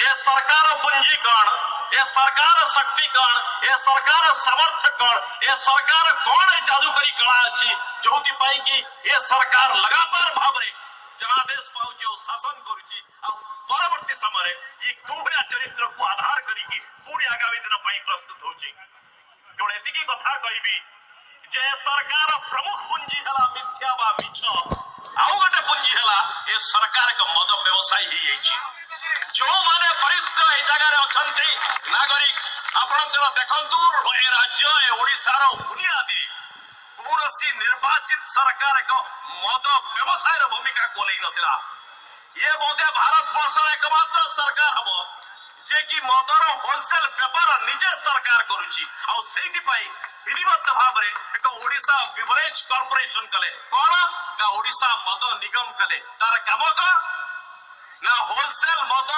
ये सरकार पुंजी कौन, ये सरकार शक्ति कौन, ये सरकार सामर्थ्य कौन, ये सरकार कौन है जादूकरी कला अच्छी जो कि ये सरकार लगातार भाव में जनादेश पाउची और शासन करुची परवर्ती समय ये कोहरा चरित्र को आधार करी पुणी आगामी दिन प्रस्तुत होची केवल एतिकी कथा कहबी जे सरकार प्रमुख पुंजी हला मिथ्या बा मिछ आउ गोटे पुंजी हला ये सरकार का मद व्यवसाय ही होईची जो माने वरिष्ठ ए जगह अछंती नागरिक आपनकर देखंतु ए राज्य ए ओडिसा रो बुनियादी कौनसी निर्वाचित सरकार को मद व्यवसाय भूमिका कोलै नथिला ये बोधे भारत वर्षर एकमात्र सरकार हबो जे कि मदर होलसेल व्यापार निजे सरकार करूची आ सेति पई विधिवत भाव रे एक ओडिसा बिवरेज कॉर्पोरेशन कले कोन का ओडिसा मद निगम कले तार काम का ना होलसेल मद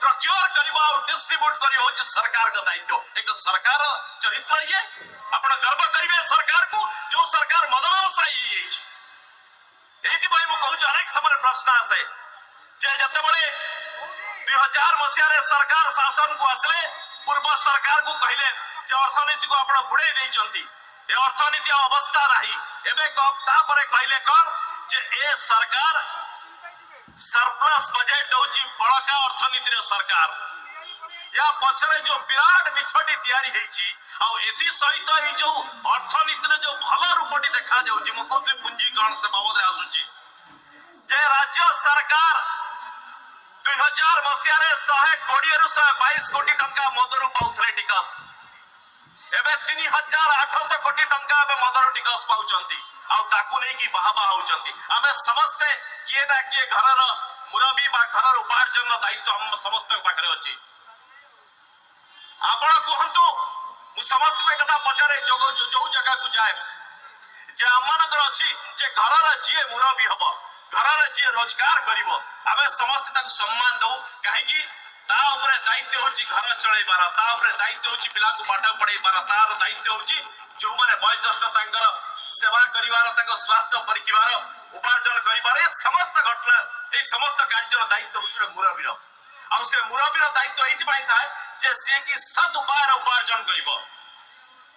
प्रोक्योर करबा और डिस्ट्रीब्यूट करियो होची सरकार का दायित्व एक सरकार चरित्र ये आपण गर्व करिवे सरकार को जो सरकार मद व्यवसायी है एति भाई मु कहू अनेक समय प्रश्न आसे जे जते बळे 2000 मसिया सरकार शासन को आसले पूर्व सरकार को कहले जे अर्थनीति को आपण बुड़े देइचंती ए अर्थनीति अवस्था रही एबे ता परे कहले कोन जे ए सरकार सरप्लस बजट होची बड़का अर्थनीति रे सरकार या पछरे जो विराट मिछटी तयारी हेची आ एथि सहित ही जो अर्थनीति रे जो भला रूपटी देखा जाउची मुकोते पूंजीकरण से बाबद रे आसुची जे राज्य सरकार 2000 मसिया रे 120 रु 122 कोटी टंका मदरु पाउथले टिकस एबे 3800 कोटी टंका एबे मदरु टिकस पाउचंती आ ताकू नै की बाहाबा होउचंती हमें समस्त किए ना किए घरर मुरबी बा घरर उपार्जन दायित्व हम समस्त पाखरे अछि आपण कहंतु मु समस्त को एकता पचारे जो जगह को जाए जे अमानकर अछि जे घरर जिए मुरबी हबो घरर जिए रोजगार करिवो आबे समस्त ताक सम्मान दउ काहे कि ता ऊपर दायित्व होची घर चलै बारा ता ऊपर दायित्व होची पिला को पाठ पढै बारा तार दायित्व होची जो माने वयोज्येष्ठ तांकर सेवा करिवार तांको स्वास्थ्य परिकिवार उपार्जन करिवार ए समस्त घटना ए समस्त कार्यर दायित्व होची मुरबीर आ से मुरबीर दायित्व एति पाई थाए जे से कि सत उपाय उपार्जन करिवो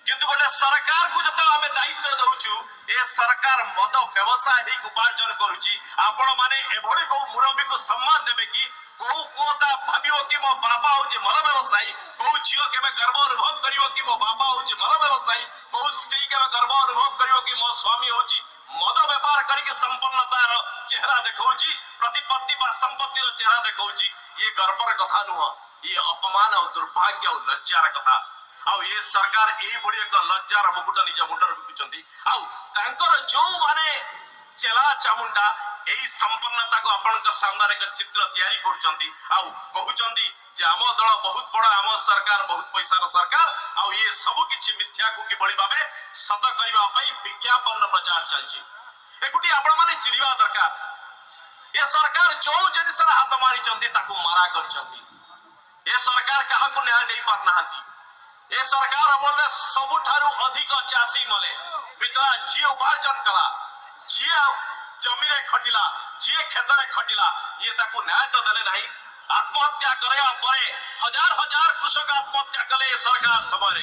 किंतु गोटे सरकार को जत आमे दायित्व दउछु ए सरकार मद व्यवसाय ही उपार्जन करूची आपण माने एभଳି को मुरबी को सम्मान देबे कि को कोता भाबियो कि मो बाबा होची मद व्यवसायी को झियो केबे गर्व अनुभव करियो कि मो बाबा होची मद व्यवसायी को स्त्री केबे गर्व अनुभव करियो कि मो स्वामी होची मद व्यापार करिके संपन्नतार चेहरा देखौची प्रतिपत्ति बा संपत्ति रो चेहरा देखौची ये गर्वर कथा नुह ये अपमान और दुर्भाग्य और लज्जार कथा आउ ये सरकार एई बड़ी एक लज्जार मुकुट निज मुंडर बिकुचंती आउ तांकर जो माने चेला चामुंडा एई संपन्नता को आपन के सामने एक चित्र तैयारी करचंती आउ कहउचंती जे आम दल बहुत बड़ा आम सरकार बहुत पैसा रो सरकार आउ ये सब किछि मिथ्या को कि बड़ी भाबे सत करिवा पई विज्ञापन प्रचार चलची एकुटी आपण माने चिरिवा दरकार ये सरकार जो जनिसर हाथ मारी चंती ताको मारा करचंती ये सरकार काहा को न्याय देई पार नाहंती ए सरकार बोले सबुठारु अधिक चासी मले बिचरा जी उपार्जन कला जी जमी रे खटिला जी खेत रे खटिला ये ताकू न्याय तो दले नहीं आत्महत्या करे परे हजार हजार कृषक आत्महत्या कले ए सरकार समय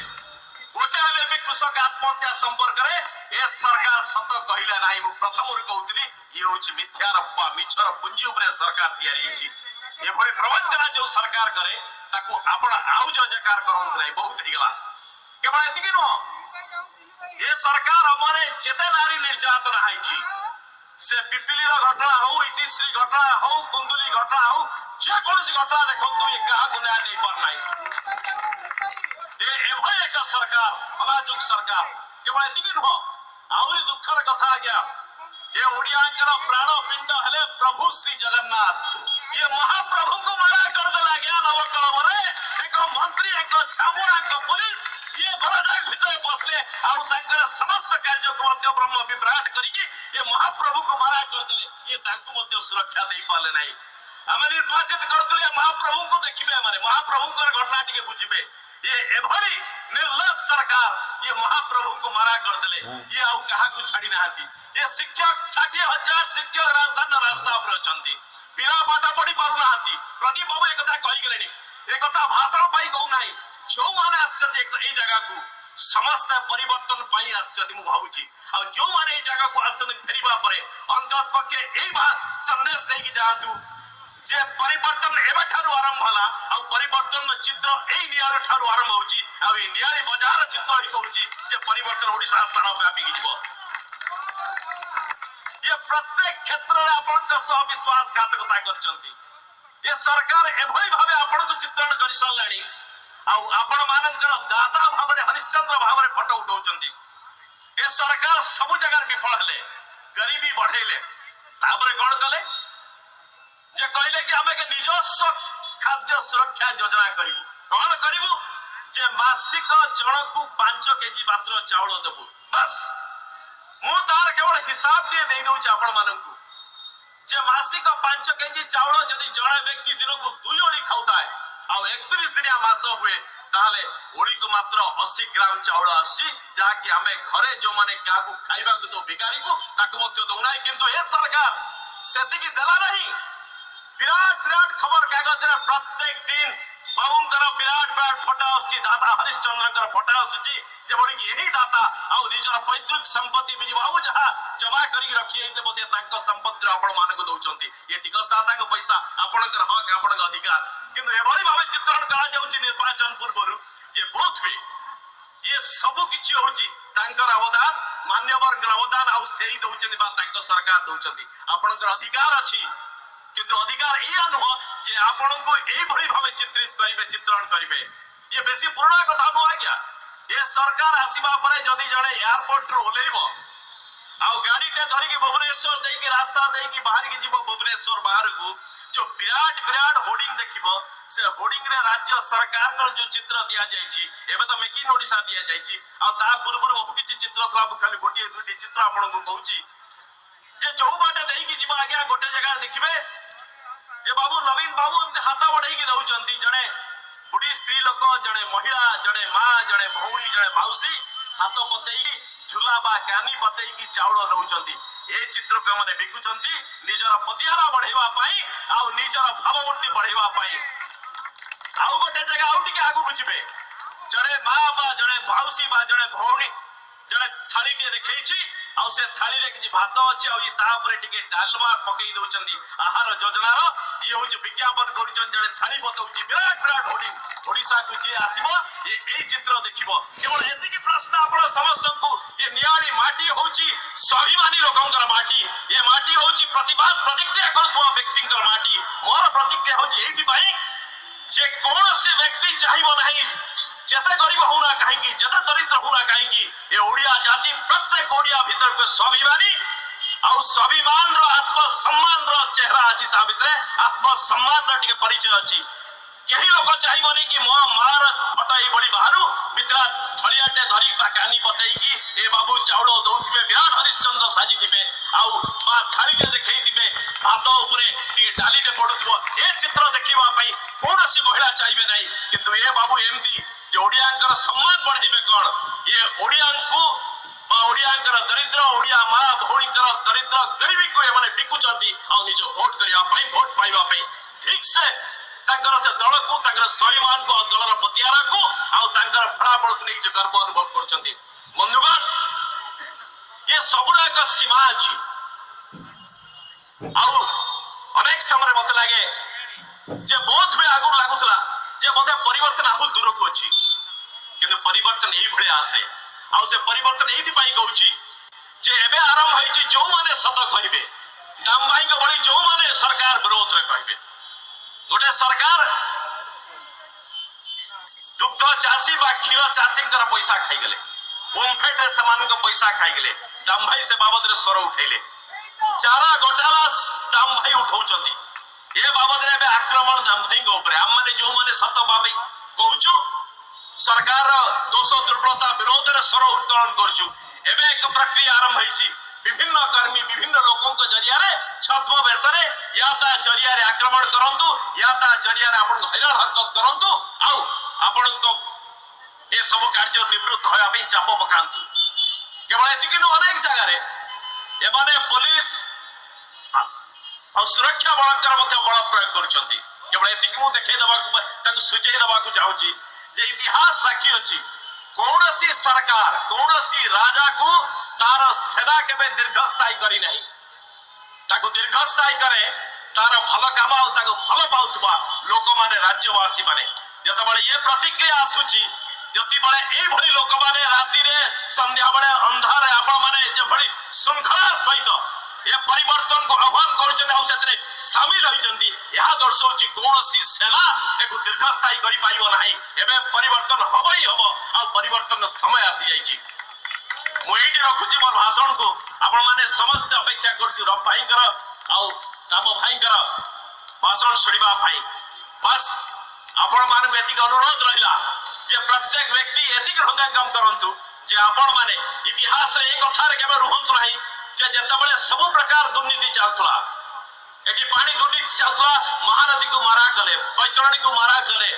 गोटे हेले भी कृषक आत्महत्या संपर्क रे ए सरकार सत कहिला नहीं मु प्रथम रे कहउतली ये होची मिथ्या रप्पा मिछर पुंजी ऊपर सरकार तयारी होची ए भली प्रवंचना जो सरकार करे ताकू आपण आउ जयकार करंत नहीं बहुत हिगला केवल एतिकी नो ये सरकार हमरे जेते नारी निर्यातन हाइची से पिपिली रो घटना हो इतिश्री घटना हो कुंडली घटना हो जे कोनसी घटना देखंतु ये कहा गुना नहीं पर नहीं ये एभय एक सरकार अलाजुक सरकार केवल एतिकी नो आउरी दुखर कथा आ गया ये ओडियांकर प्राण पिंड हले प्रभु श्री जगन्नाथ ये महाप्रभु को मारा कर देला गया नवकलम रे एक मंत्री एक छाबुआ एक पुलिस ये बरदाक भीतर बसले आउ तांकर समस्त कार्यक्रम मध्य ब्रह्म विभ्राट करिके ये महाप्रभु को मारा कर देले ये तांको मध्य सुरक्षा देई पाले नाही हम निर्वाचित करतले महाप्रभु को देखिबे हमरे महाप्रभु कर घटना टिके बुझिबे ये एभली निर्लज सरकार ये महाप्रभु को मारा कर देले ये आउ कहा को छाड़ी नाहंती ये शिक्षक 60,000 शिक्षक राजधानी रास्ता पर अछंती पिला पाठ पढ़ी पारु नाहंती प्रदीप बाबू एक कथा कहि गेले एक भाषण पाई कहू ना जो मैंने आई जगह को समस्त परिवर्तन पाई मु भावुची जो मैंने जगह को फेरवा पर अंत पक्षे यही संदेश नहीं जातु जे परिवर्तन एवं ठारू आरंभ होला और परिवर्तन चित्र एई नियारी ठारू आरंभ होची आ ए नियारी बाजार चित्र ही कहूची जे परिवर्तन ओडिसा सारा व्यापी जीवो ये प्रत्येक क्षेत्र में आपन सह विश्वासघातकता करचंती ये सरकार एभली भाबे आपन को चित्रण कर सलाणी आपण मानकर दाता भाव हरिश्चंद्र भाव फोटो उठाउचंती ये सरकार सब जगह विफल हेले गरीबी बढ़ेले तापर कोन कले जे कहले कि हमें के निजस्व खाद्य सुरक्षा योजना करिवु कोन करिवु जे मासिक जनकु 5 केजी मात्र चाउल देबु बस मु तार केवल हिसाब दिए दे दउछ आपण माननकु जे मासिक 5 केजी चाउल जदि जण व्यक्ति दिन को 2 ओळी खाउताय आ 31 दिनिया मास हुए ताले ओळी को मात्र 80 ग्राम चाउल आसी जहा कि हमें घरे जो माने का को खाइबा को तो भिखारी को ताको मत दउनाय किंतु ए सरकार सेति की देला नहीं विराट विराट खबर कागज प्रत्येक दिन बाबूंकर विराट विराट फोटो आसी दाता हरिश्चंद्र फोटो आसी जेबड़ी कि यही दाता आउ निजर पैतृक संपत्ति बिजू बाबू जहा जमा करी रखी आइते बोते तांको संपत्ति आपण मान को दउचंती ये टिकस दाता को पैसा आपनकर हक आपनकर अधिकार किंतु एभली भाबे चित्रण करा जाउची निर्वाचन पूर्वरु जे बोथ वे ये सब किछि होची तांकर अवदान मान्यवर अवदान आउ सेही दउचंती बा तांको सरकार दउचंती आपनकर अधिकार अछि किंतु अधिकार या नुह जे आपण को एई भली भाबे चित्रित करिवे चित्रण करिवे ये बेसी पुराना कथा नुह आज्ञा ये सरकार आसीबा परे जदी जणे एयरपोर्ट रो ओलेइबो आ गाड़ी ते धरि के भुवनेश्वर देई के रास्ता देई के बाहर के जीवो भुवनेश्वर बाहर को जो विराट विराट होर्डिंग देखिबो से होर्डिंग रे राज्य सरकार को जो चित्र दिया जायछि एबे तो मेक इन ओडिसा दिया जायछि आ ता पूर्व बहु किछि चित्र थला खाली गोटी दुटी चित्र आपण को कहूछि जे जो बाटे देई के जीवो आज्ञा गोटे जगह देखिबे जे बाबू नवीन बाबू हाथ बढ़ाई की दउचंती जणे बुढ़ी स्त्री लोक जणे महिला जणे मां जणे भौणी जणे मौसी हाथ पतेई झुला बा कानी पतेई की चाउल दउचंती ए चित्र को माने बिकुचंती निजर पतिहारा बढ़ेवा पाई आ निजर भावमूर्ति बढ़ेवा पाई आउ गोटे जगह आउ टिके आगु बुझिबे जणे मां बा जणे मौसी बा जणे भौणी जणे थाली टे देखैछि आ से थाली रे कि भात अछि आ ता ऊपर टिके डालमा पकई दउचंती आहार योजना रो ये होछ विज्ञापन करूचन जणे थाली बतौछि विराट विराट ओडिसा को जे आसीबो ये एई चित्र देखिबो केवल एति की प्रश्न आपण समस्त को ये नियाणी माटी होछि स्वाभिमानी लोकंकर माटी ये माटी होछि प्रतिवाद प्रतिक्रिया करथुवा व्यक्तिंकर माटी मोर प्रतिक्रिया होछि एथि पई जे कोन से व्यक्ति चाहिबो नाही जते गरीब होना कहीं जते दरिद्र होना कहीं ये ओडिया जाति प्रत्येक ओडिया भीतर को स्वाभिमानी और स्वाभिमान रो आत्मसम्मान रो चेहरा अछि ता भितरे आत्मसम्मान रो टिके परिचय अछि केही लोक चाहिबोनी कि मो मार फटो ए बड़ी बाहरु मित्रा थलियाटे धरी बा कानी पतेई कि ए बाबू चाउल दउथिबे विराट हरिश्चंद्र साजी दिबे आउ मा थालीटे देखै दिबे भात ऊपर टिके डालीटे पडुथबो ए चित्र देखिबा पई कोनोसी महिला चाहिबे नै किंतु ए बाबू एमती जे ओडियांकर सम्मान बढ़ेबे कोन ये ओडियांकु ओडियांकर दरिद्र ओडिया मां भौणीकर दरिद्र गरीबी को ए माने बिकुचंती आ निजो वोट करिया पई वोट पाइबा पई ठीक से तांकर से दल को तांकर स्वाभिमान को दलर पतियारा को आ तांकर फलाफल को नहीं गर्व अनुभव करचंती बंधुगण ये सबुरा का सीमा अछि आ अनेक समय मत लागे जे बहुत हुए आगु लागुतला जे मते परिवर्तन आहु दूर को अछि किंतु परिवर्तन एई भले आसे आ से परिवर्तन एथि पई कहूची जे एबे आरंभ होईची जो माने सत कहिबे दाम भाई को बड़ी जो माने सरकार विरोध रे कहिबे गोटे सरकार दुग्ध चासी बा क्षीर चासी कर पैसा खाई गेले ओमफेट समान को पैसा खाई गेले दाम भाई से बाबद रे स्वर उठैले चारा गोटाला दाम भाई उठाउचंती ए बाबद रे आक्रमण दाम भाई को ऊपर हम माने जो माने सत भाई कहूचु सरकार दोष दुर्बलता विरोध रे स्वर उत्तोलन करछु एबे एक प्रक्रिया आरंभ होईची विभिन्न कर्मी विभिन्न लोकों को जरिया रे छद्म बेसरे या ता जरिया रे आक्रमण करंतु या ता जरिया रे आपण हैरान हरकत करंतु आउ आपण को ए सब कार्य निवृत्त होया पे चाप पकांतु केवल एतिक न अनेक जगह रे एबाने पुलिस और सुरक्षा बलकर मध्य बल प्रयोग करछंती केवल एतिक मु देखै दबाकू सूचै दबाकू चाहूची जे इतिहास साक्षी अछि कौनसी सरकार कौनसी राजा को तार सेवा केबे दीर्घस्थायी करी नहीं ताको दीर्घस्थायी करे तार भल काम आ ताको भल पाउतबा लोक माने राज्यवासी माने जतबळे ये प्रतिक्रिया आसुची जति बळे एई भली लोक माने राति रे संध्या बळे अंधार आपण माने जे भली श्रृंखला सहित ये परिवर्तन को आह्वान करूछन आ सेतरे शामिल होइचंती यहा दर्शाउची कोनोसी सेना एक दीर्घस्थायी करि पाइबो नाही एबे परिवर्तन हबई हबो आ परिवर्तन समय आसी जाईची मु एठी रखुची मोर भाषण को आपण माने समस्त अपेक्षा करछु रब भाई कर आ ताम भाई कर भाषण सुनिबा भाई बस आपण माने एतिक अनुरोध रहिला जे प्रत्येक व्यक्ति एतिक हृदयंगम करंतु जे आपण माने इतिहास रे एक कथा रे केबे रुहंतु नाही जे जतबळे सब प्रकार दुर्नीति चलतला एटी पानी दुर्नीति चलतला महानदी को मारा कले बैतरणी को मारा कले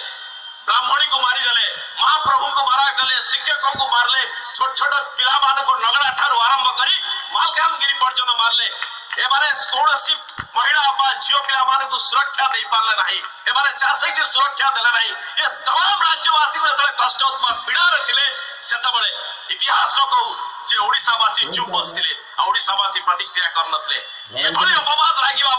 ब्राह्मणी को मारी देले महाप्रभु को मारा कले शिक्षकों को मारले छोट छोट पिला मान को नगड़ा ठारू आरंभ करी मालकानगिरी पर्यंत मारले एबारे कौनसी महिला बा झियो पिला मान को सुरक्षा दे पारले नाही एबारे चासे की सुरक्षा देले नाही ये तमाम राज्यवासी को जतले कष्ट उत्मा पीड़ा रखिले सेतबळे इतिहास न कहू जे ओडिसावासी चुप बसथिले आ ओडिसावासी प्रतिक्रिया करनथले एभली अपवाद लागिबा